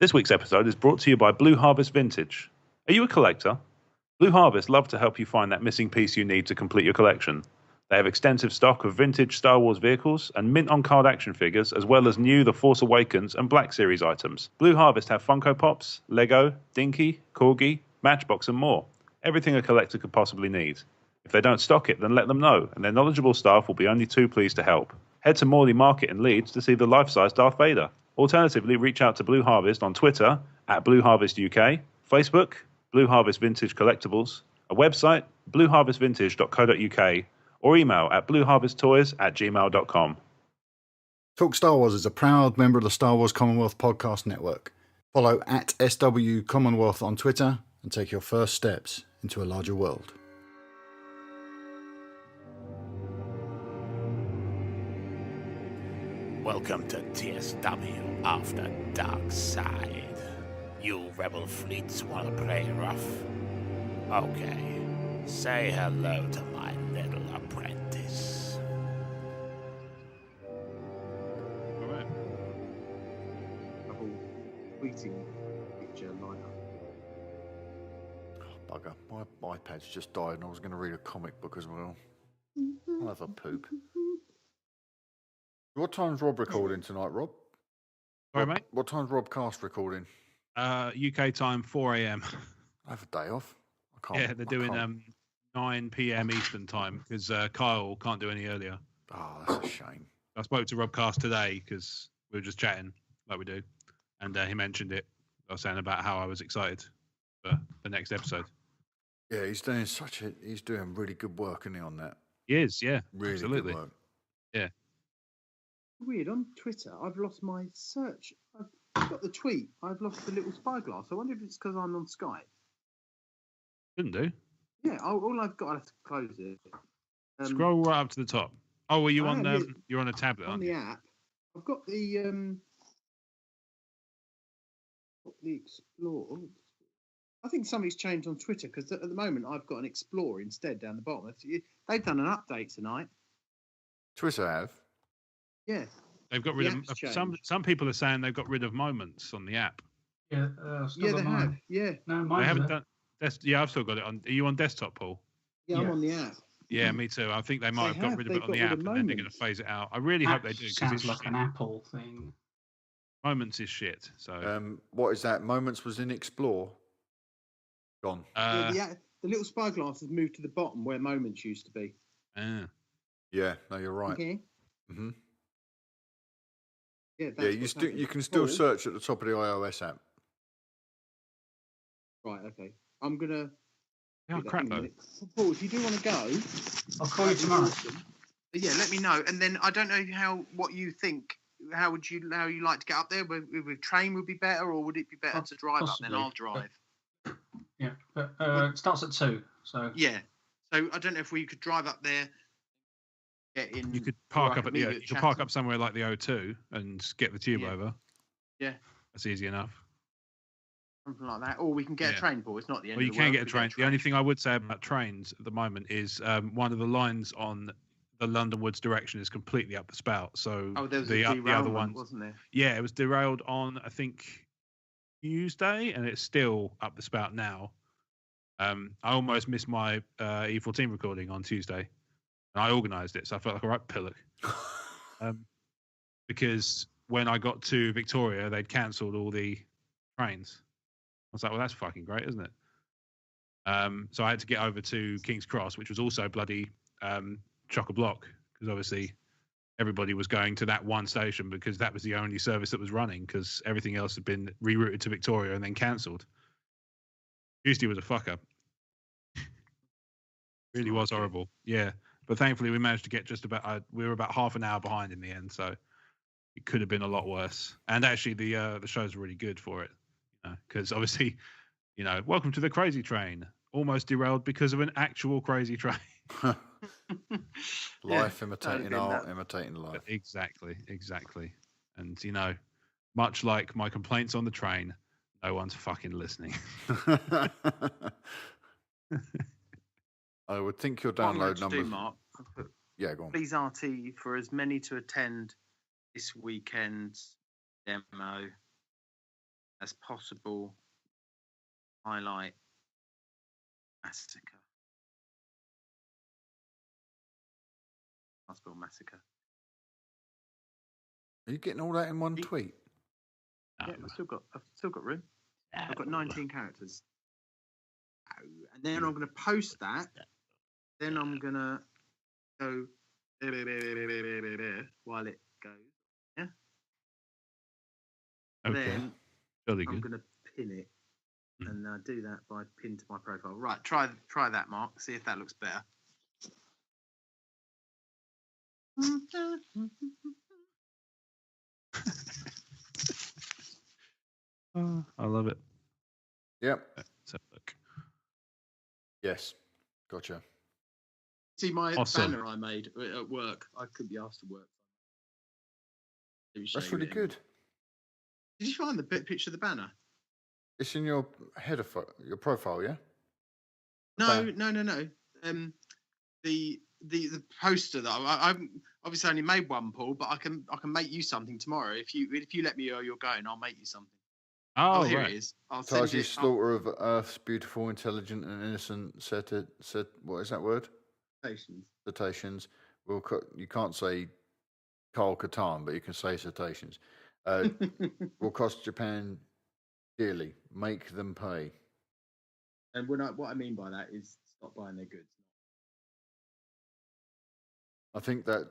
This week's episode is brought to you by Blue Harvest Vintage. Are you a collector? Blue Harvest love to help you find that missing piece you need to complete your collection. They have extensive stock of vintage Star Wars vehicles and mint-on-card action figures, as well as new The Force Awakens and Black Series items. Blue Harvest have Funko Pops, Lego, Dinky, Corgi, Matchbox and more. Everything a collector could possibly need. If they don't stock it, then let them know, and their knowledgeable staff will be only too pleased to help. Head to Morley Market in Leeds to see the life-size Darth Vader. Alternatively, reach out to Blue Harvest on Twitter at Blue Harvest UK, Facebook, Blue Harvest Vintage Collectibles, a website, blueharvestvintage.co.uk, or email at blueharvesttoys@gmail.com. Talk Star Wars is a proud member of the Star Wars Commonwealth Podcast Network. Follow at SW Commonwealth on Twitter and take your first steps into a larger world. Welcome to TSW After Darkside. You rebel fleets wanna play rough? Okay, say hello to my little apprentice. Alright. Double tweeting picture lineup. Oh, bugger, my iPad's just died and I was going to read a comic book as well. I'll have a poop. What time's Rob recording tonight, Rob? Sorry, mate? What time's Rob Cast recording? UK time, 4 a.m. I have a day off. I can't. Yeah, they're doing 9 p.m. Eastern time because Kyle can't do any earlier. Oh, that's a shame. I spoke to Rob Cast today because we were just chatting like we do, and he mentioned it. I was saying about how I was excited for the next episode. Yeah, he's doing really good work, isn't he, on that? He is, yeah, Really absolutely. good work. Yeah. Weird, on Twitter, I've lost my search. I've got the tweet. I've lost the little spyglass. I wonder if it's because I'm on Skype. Shouldn't do. Yeah, all I've got, I have to close it. Scroll right up to the top. Oh, well, you I on? am, You're on a tablet, on aren't the you? app. I've got the Explore. I think something's changed on Twitter because at the moment I've got an Explore instead down the bottom. They've done an update tonight. Twitter have? Yeah. They've got rid of some people are saying they've got rid of moments on the app. Yeah, Yeah, they have. Yeah. No, They mine haven't done. Yeah, I've still got it on. Are you on desktop, Paul? Yeah, I'm on the app. Yeah, me too. I think they might have got rid of it on the got app, rid and of then they're going to Moments. phase it out. I really hope they do because Sounds it's like an Apple thing. moments is shit. So What is that? Moments was in Explore. Gone. The little spyglass has moved to the bottom where Moments used to be. Yeah, no, you're right. Okay. Mm-hmm. Yeah, Yeah, you can still search at the top of the iOS app. Right, okay. I'm gonna. Yeah, crap though. Paul, if you do want to go, I'll call you tomorrow. awesome. Yeah, let me know. And then I don't know what you think. How you like to get up there? With train would be better, or would it be better to drive possibly. up? Then I'll drive. Yeah, but it starts at 2, so... Yeah. So I don't know if we could drive up there. Get in. You could park or I up at meet the. you You at could park Chatham. up somewhere like the O2 and get the tube Yeah. over. Yeah. That's easy enough. Something like that, or we can get a train. Paul, it's not the end. Well, you of the can world. get a We train. The only thing I would say about trains at the moment is one of the lines on the London Woods direction is completely up the spout. So there was the a other derailment, ones, wasn't there? yeah, it was derailed on I think Tuesday, and it's still up the spout now. I almost missed my E14 recording on Tuesday, and I organised it, so I felt like a right pillock. Because when I got to Victoria, they'd cancelled all the trains. I was like, well, that's fucking great, isn't it? So I had to get over to King's Cross, which was also bloody chock-a-block, because obviously everybody was going to that one station because that was the only service that was running, because everything else had been rerouted to Victoria and then cancelled. Tuesday was a fuck-up. Really was horrible. Yeah. But thankfully we managed to get we were about half an hour behind in the end, so it could have been a lot worse. And actually the show's really good for it, because obviously, welcome to the crazy train. Almost derailed because of an actual crazy train. Life imitating art, imitating life. Exactly. And, much like my complaints on the train, no one's fucking listening. I would think your download numbers. Mark, Yeah, go on. please RT for as many to attend this weekend's demo as possible highlight massacre. Possible massacre. Are you getting all that in one tweet? Yeah, I've still got room. I've got 19 characters. And then I'm going to post that. Then I'm going to go while it goes. Yeah. Okay. Then Jolly I'm good. going to pin it. And I do that by pin to my profile. Right, try that, Mark. See if that looks better. I love it. Yep. Let's have a look. Yes. Gotcha. See my Awesome. banner I made at work. I couldn't be asked to work. That's really good. Did you find the picture of the banner? It's in your header, your profile, yeah? No. The poster that I've obviously only made one, Paul, but I can make you something tomorrow if you let me know you're going. I'll make you something. Oh, here right. it is. I'll send Taji it. slaughter of Earth's beautiful, intelligent, and innocent what is that word? Cetaceans. You can't say Carl Catan, but you can say cetaceans. Will cost Japan dearly. Make them pay. And what I mean by that is stop buying their goods. I think that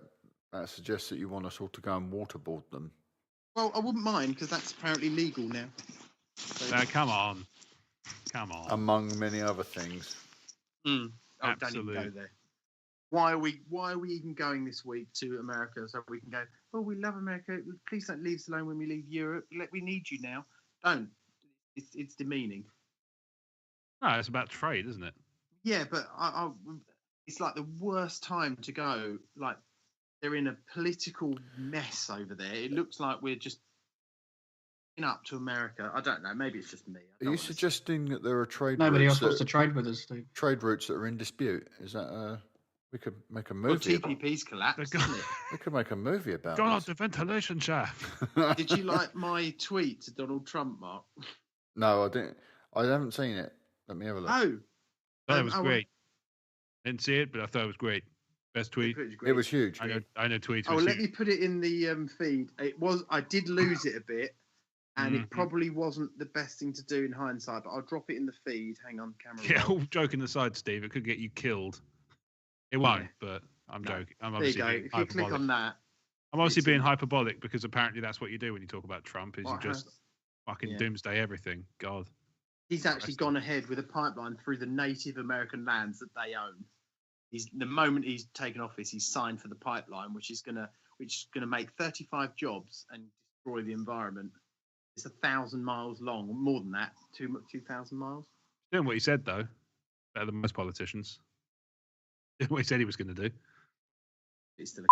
suggests that you want us all to go and waterboard them. Well, I wouldn't mind because that's apparently legal now. So, Come on. Among many other things. Don't Absolutely. even go there. Why are we even going this week to America so we can go, oh, we love America. Please don't leave us alone when we leave Europe. We need you now. Don't. It's demeaning. No, it's about trade, isn't it? Yeah, but it's like the worst time to go. Like, they're in a political mess over there. It looks like we're just up to America. I don't know. Maybe it's just me. Are you suggesting that there are trade Nobody routes else wants to trade with us, Steve. Trade routes that are in dispute? Is that we could make a Well, movie? TPP's collapsed, isn't it? We could make a movie about Gone it. out the ventilation shaft. Did you like my tweet to Donald Trump, Mark? No, I didn't. I haven't seen it. Let me have a look. Oh, That was great. Didn't see it, but I thought it was great. Best tweet. It was huge. I know tweets. Oh, let me put it in the feed. I did lose it a bit, and it probably wasn't the best thing to do in hindsight. But I'll drop it in the feed. Hang on, camera. Yeah, all joking aside, Steve, it could get you killed. It won't, but I'm joking. I'm obviously there you go. If you click on that, I'm obviously being hyperbolic because apparently that's what you do when you talk about Trump. Is you just fucking doomsday everything. God. He's actually gone ahead with a pipeline through the Native American lands that they own. The moment he's taken office, he's signed for the pipeline, which is gonna make 35 jobs and destroy the environment. It's 1,000 miles long, more than that, 2,000 miles. Doing what he said though, better than most politicians. Doing what he said he was going to do. It's still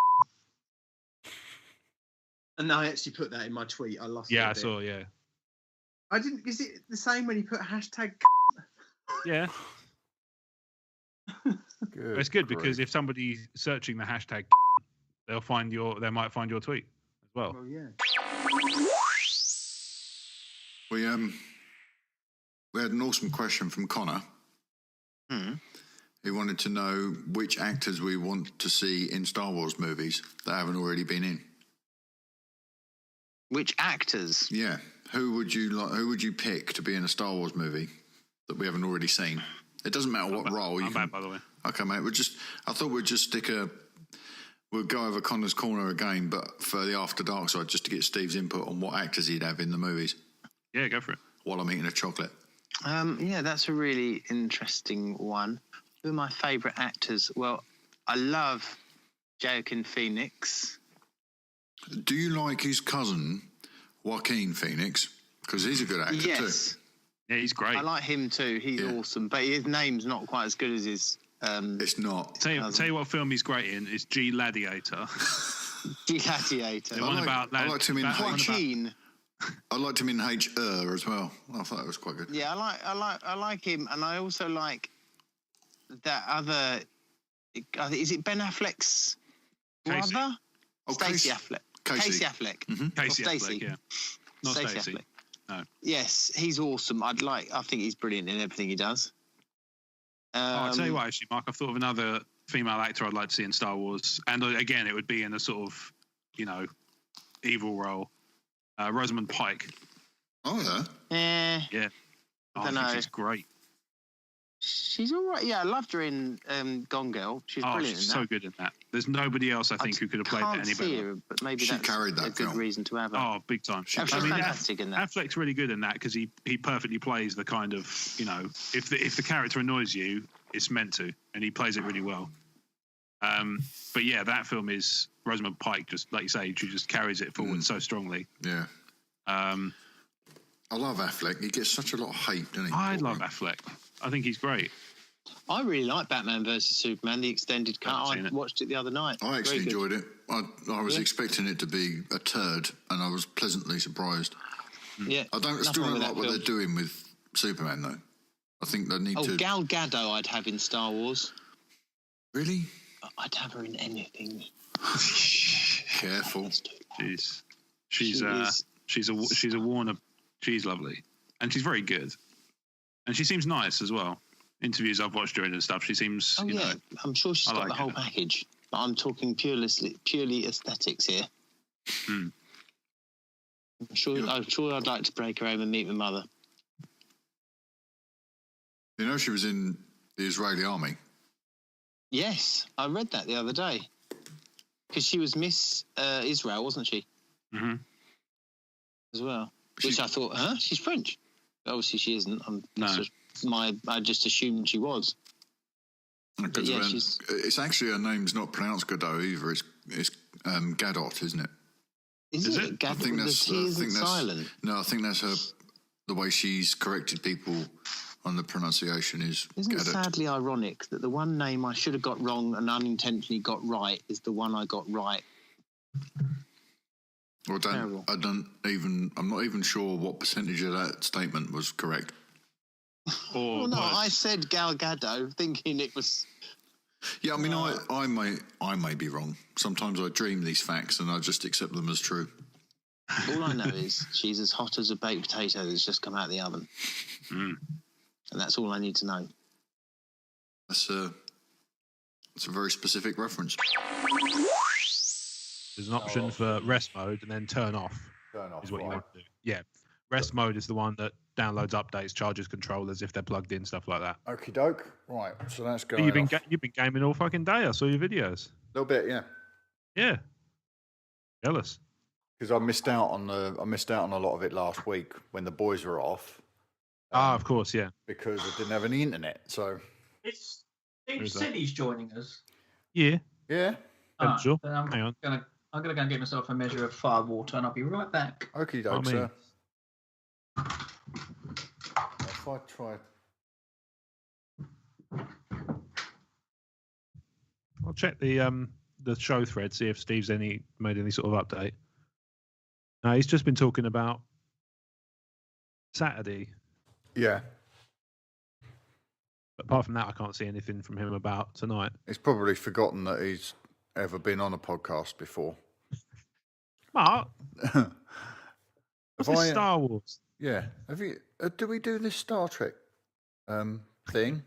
and I actually put that in my tweet. I lost. Yeah, I saw. Yeah. I didn't. Is it the same when you put hashtag? Yeah. Good, it's good because if somebody's searching the hashtag, they might find your tweet as well. Well, yeah. We had an awesome question from Connor. He wanted to know which actors we want to see in Star Wars movies that haven't already been in. Which actors? Yeah. Who would you pick to be in a Star Wars movie that we haven't already seen? It doesn't matter what role. I'm back, by the way. Okay, mate. I thought we'd just we'll go over Connor's corner again, but for the After Darkside, just to get Steve's input on what actors he'd have in the movies. Yeah, go for it. While I'm eating a chocolate. Yeah, that's a really interesting one. Who are my favourite actors? Well, I love Joaquin Phoenix. Do you like his cousin, Joaquin Phoenix? Because he's a good actor too. Yeah, he's great. I like him too. He's awesome, but his name's not quite as good as his. It's not. Tell you what film he's great in is Gladiator. Gladiator. I liked him in Joaquin. I liked him in HR as well. I thought that was quite good. Yeah, I like him, and I also like that other. Is it Ben Affleck's brother? Oh, Stacey Affleck. Casey Affleck. Mm-hmm. Casey Affleck, yeah. Not Stacey. No. Yes, he's awesome. I think he's brilliant in everything he does. I'll tell you what, actually, Mark, I've thought of another female actor I'd like to see in Star Wars. And again, it would be in a sort of, evil role. Rosamund Pike. Oh, yeah? Yeah. I think she's great. She's all right. Yeah, I loved her in Gone Girl. She's brilliant. She's so good in that. There's nobody else I think who could have played that any better. Her, but maybe she that's carried that a good reason to have her. Oh, big time. She's fantastic in that. Affleck's really good in that because he perfectly plays the kind of, if the character annoys you, it's meant to, and he plays it really well. But yeah, that film is Rosamund Pike. Just like you say, she just carries it forward so strongly. Yeah. I love Affleck. He gets such a lot of hate, doesn't he? I love Affleck. I think he's great. I really like Batman vs Superman, the extended cut. I watched it the other night. I actually enjoyed it. I was expecting it to be a turd, and I was pleasantly surprised. Yeah, I still don't like what they're doing with Superman, though. I think they need to... Oh, Gal Gadot I'd have in Star Wars. Really? I'd have her in anything. Careful. Jeez. She's a Warner... She's lovely. And she's very good. And she seems nice as well. Interviews I've watched during and stuff, she seems... I'm sure she's got the whole package. But I'm talking purely aesthetics here. Hmm. I'm sure I'd like to break her home and meet my mother. You know she was in the Israeli army? Yes, I read that the other day. Because she was Miss Israel, wasn't she? Mm-hmm. As well. Which I thought, she's French. Obviously she isn't. I just assumed she was. It's actually, her name's not pronounced Godot either. It's Gadot, isn't it? Is it? I think that's silent. No, I think that's the way she's corrected people on the pronunciation is. Isn't Gadot. It sadly ironic that the one name I should have got wrong and unintentionally got right is the one I got right? Well, I'm not even sure what percentage of that statement was correct. I said Gal Gadot thinking it was... Yeah, I mean, I may be wrong. Sometimes I dream these facts and I just accept them as true. All I know is she's as hot as a baked potato that's just come out of the oven. Mm. And that's all I need to know. That's a very specific reference. There's an option for rest mode and then turn off. Turn off is what you want to do. Yeah. Rest mode is the one that downloads updates, charges controllers if they're plugged in, stuff like that. Okie doke. Right, so that's going You've been gaming all fucking day. I saw your videos. A little bit, yeah. Yeah. Jealous. Because I missed out on a lot of it last week when the boys were off. Of course, yeah. Because I didn't have any internet, so... Steve City's joining us. Yeah. Yeah? Sure. I'm Hang on. I'm gonna go and get myself a measure of fire water, and I'll be right back. Okie doke, sir. If I try... I'll check the show thread, see if Steve's made any sort of update. No, he's just been talking about Saturday. Yeah. But apart from that, I can't see anything from him about tonight. He's probably forgotten that he's ever been on a podcast before. Mark, what's this Star Wars? Yeah. Have you? Do we do this Star Trek thing?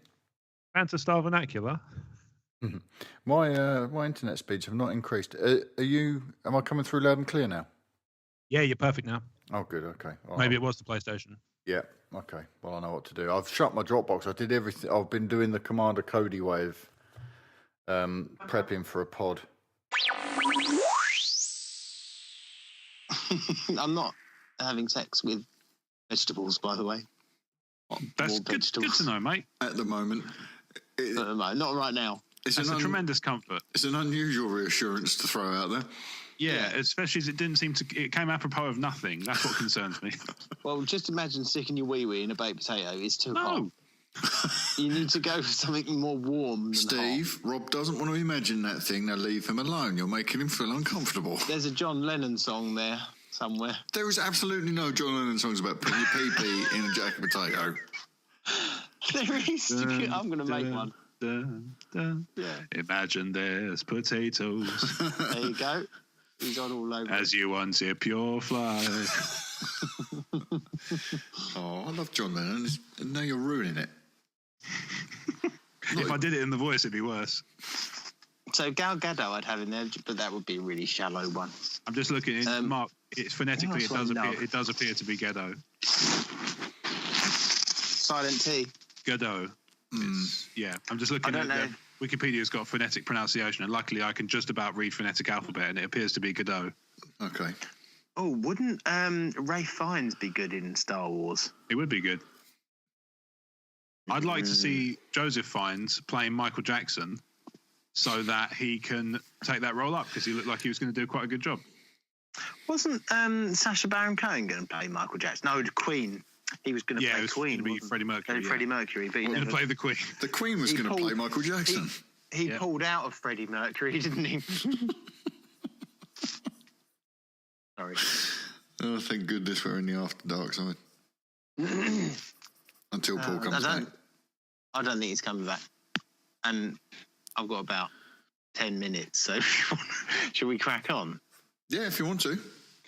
Fantastar vernacular. My internet speeds have not increased. Am I coming through loud and clear now? Yeah, you're perfect now. Oh, good. Okay. Maybe it was the PlayStation. Yeah. Okay. Well, I know what to do. I've shut my Dropbox. I did everything. I've been doing the Commander Cody way of prepping for a pod. I'm not having sex with vegetables, by the way. That's good to know, mate. At the moment. Not right now. It's a tremendous comfort. It's an unusual reassurance to throw out there. Yeah, especially as it didn't seem to... It came apropos of nothing. That's what concerns me. Well, just imagine sticking your wee-wee in a baked potato. It's too hot. You need to go for something more warm than Steve, hot. Rob doesn't want to imagine that thing. Now leave him alone. You're making him feel uncomfortable. There's a John Lennon song there somewhere. There is absolutely no John Lennon songs about putting your pee-pee in a jacket potato. There is. I'm going to make one. Yeah. Imagine there's potatoes. There you go. He's on all over. As you unzip your fly. Oh, I love John Lennon, and now you're ruining it. If I did it in the voice, it'd be worse. So Gal Gadot I'd have in there, but that would be a really shallow one. I'm just looking at Mark. It's phonetically, Who else it does appear to be Gadot. Silent T. Gadot. Yeah, I'm just looking at the Wikipedia's got phonetic pronunciation, and luckily I can just about read phonetic alphabet, and it appears to be Gadot. Okay. Oh, wouldn't Ray Fiennes be good in Star Wars? It would be good. I'd like to see Joseph Fiennes playing Michael Jackson so that he can take that role up, because he looked like he was going to do quite a good job. Wasn't Sacha Baron Cohen going to play Michael Jackson? No, the Queen. He was going to play Queen. It was going to be Freddie Mercury. Freddie Mercury, but he going never to play the Queen. The Queen was going to play Michael Jackson. He pulled out of Freddie Mercury, didn't he? Sorry. Oh, thank goodness we're in the After Darkside. Until Paul comes back. I don't think he's coming back. And I've got about 10 minutes, so should we crack on? Yeah, if you want to.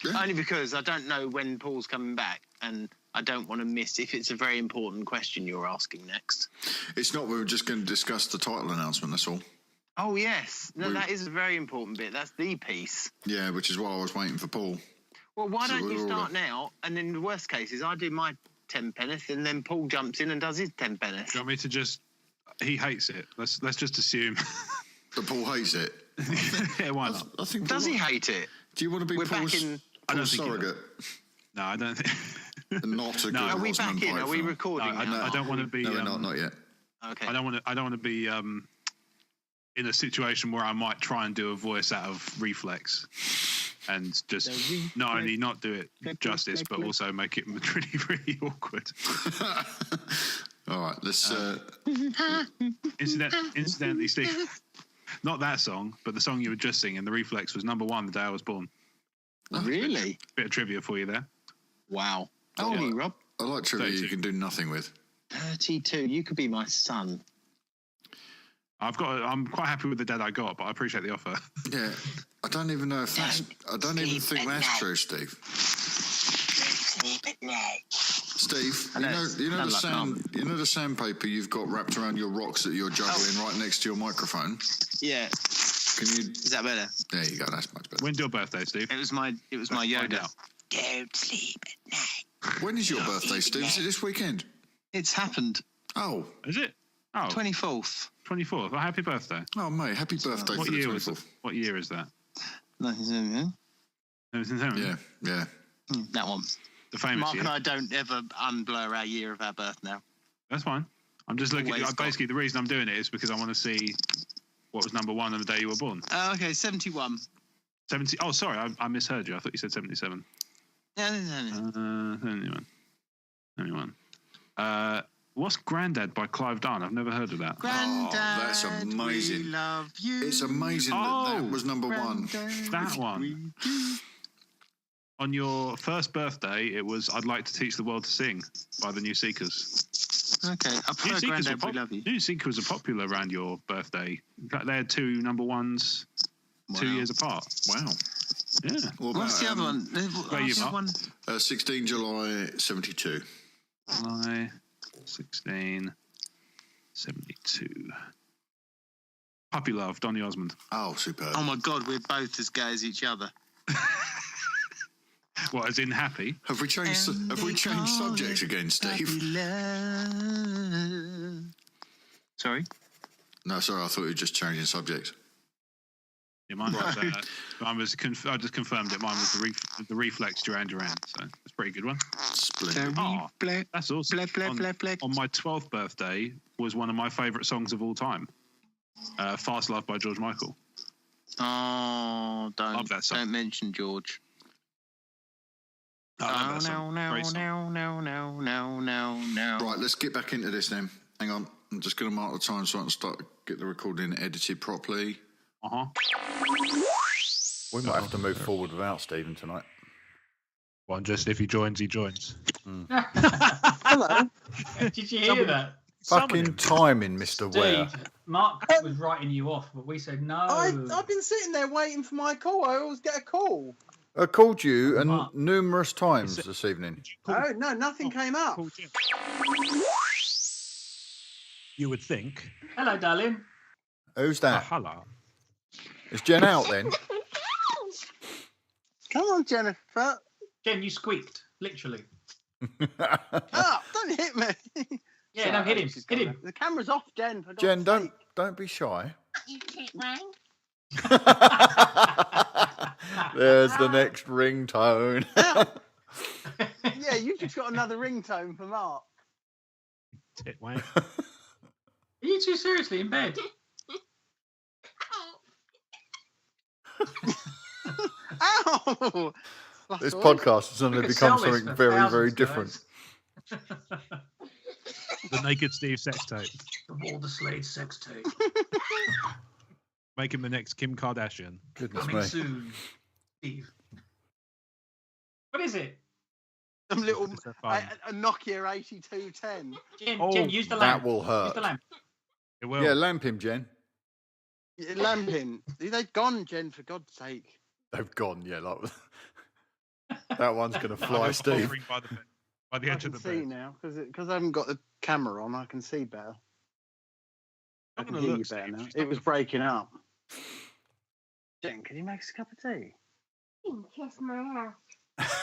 Yeah. Only because I don't know when Paul's coming back, and I don't want to miss if it's a very important question you're asking next. It's not. We were just going to discuss the title announcement, that's all. Oh, yes. No, that is a very important bit. That's the piece. Yeah, which is why I was waiting for Paul. Well, why don't you start now, and then the worst case is I do my 10 penneth, and then Paul jumps in and does his 10 penneth. Do you want me to just... He hates it. Let's just assume... That Paul hates it? Yeah, why not? I think does he hate it? Do you want to be Paul's surrogate? No, I don't think... Not a good Are we back in? Are we recording now? I don't want to be... No, we're not yet. Okay. I don't want to be in a situation where I might try and do a voice out of reflex and just not only not do it justice, but also make it really, really awkward. All right, let's... Incidentally, Steve, not that song, but the song you were just singing, The Reflex, was #1 the day I was born. Really? Bit of trivia for you there. Wow. How old are you, Rob? I like trivia 32. You can do nothing with. 32. You could be my son. I'm quite happy with the dad I got, but I appreciate the offer. Yeah, I don't even know if that's... I don't even think that's true, Steve. Sleep at night. Steve, you know the sandpaper you've got wrapped around your rocks that you're juggling right next to your microphone? Yeah. Can you... Is that better? There you go. That's much better. When's your birthday, Steve? It was my Yoda. Don't sleep at night. When is your birthday, Steve? Is it this weekend? It's happened. Oh. Is it? Oh. 24th. 24th. Well, happy birthday. Oh, mate, happy birthday for the 24th. What year is that? 1970. Yeah. That one. The famous Mark year. and I don't ever unblur our year of our birth now. That's fine. I'm just looking. Basically, the reason I'm doing it is because I want to see what was #1 on the day you were born. Okay, 71. 70. Oh, sorry, I misheard you. I thought you said 77. No. 71. What's Grandad by Clive Dunn? I've never heard of that. Grandad, that's amazing. We love you. It's amazing that was #1. That one. On your first birthday, it was I'd Like to Teach the World to Sing by the New Seekers. Okay, I prefer Grandad, We Love You. New Seekers are popular around your birthday. In fact, they had 2 #1s 2 years apart. Wow. Yeah. What's the other one? Where you are? 16 July 72. July 16, 72. Puppy Love, Donny Osmond. Oh, superb. Oh my God, we're both as gay as each other. What, as in happy? Have we changed subjects again, Steve? Sorry? No, sorry, I thought you were just changing subjects. Yeah, mine was, I just confirmed it. Mine was the Reflex Duran Duran, so that's a pretty good one. Splendid. That's awesome. On my 12th birthday was one of my favourite songs of all time. Fast Love by George Michael. Oh, Love that song. Don't mention George. I love that song. No. Right, let's get back into this then. Hang on. I'm just going to mark the time so I can get the recording edited properly. Uh-huh. We might have to move forward without Stephen tonight. Well, just if he joins, he joins. Hello. Did you hear that? Fucking timing, Mr. Ware. Mark was writing you off, but we said no. I've been sitting there waiting for my call. I always get a call. I called you Mark. numerous times Is it- this evening. Did you call- Oh no, nothing came up. call Jen? You would think. Hello, darling. Who's that? Hello. Is Jen out then? Come on, Jennifer. Jen, you squeaked, literally. Oh, don't hit me. Yeah, Sorry, no, hit him. she's Hit gone him. now. The camera's off, Jen. For Jen, God's sake. don't be shy. You keep mine. There's the next ringtone. Yeah, you've just got another ringtone for Mark. Tit wank. Are you too seriously in bed? Ow! This Flat podcast has suddenly We could become sell this something for very, thousands, very guys. different. The Naked Steve sex tape. The Walter Slade sex tape. Make him the next Kim Kardashian. Goodness Coming me. soon. Steve. What is it? Some little Is that fun? a Nokia 8210. Jen, Oh, Jen, use the That lamp. will Use hurt. the lamp. It will. Yeah, lamp him, Jen. Lamping. They've gone, Jen, for God's sake. They've gone, yeah. Like, that one's going to I fly, was Steve. hovering by the I edge of can the see bed. now because I haven't got the camera on. I can see better. I I'm can gonna hear look, you better Steve. now. She's It not was gonna- breaking up. Jen, can you make us a cup of tea? You can kiss my ass.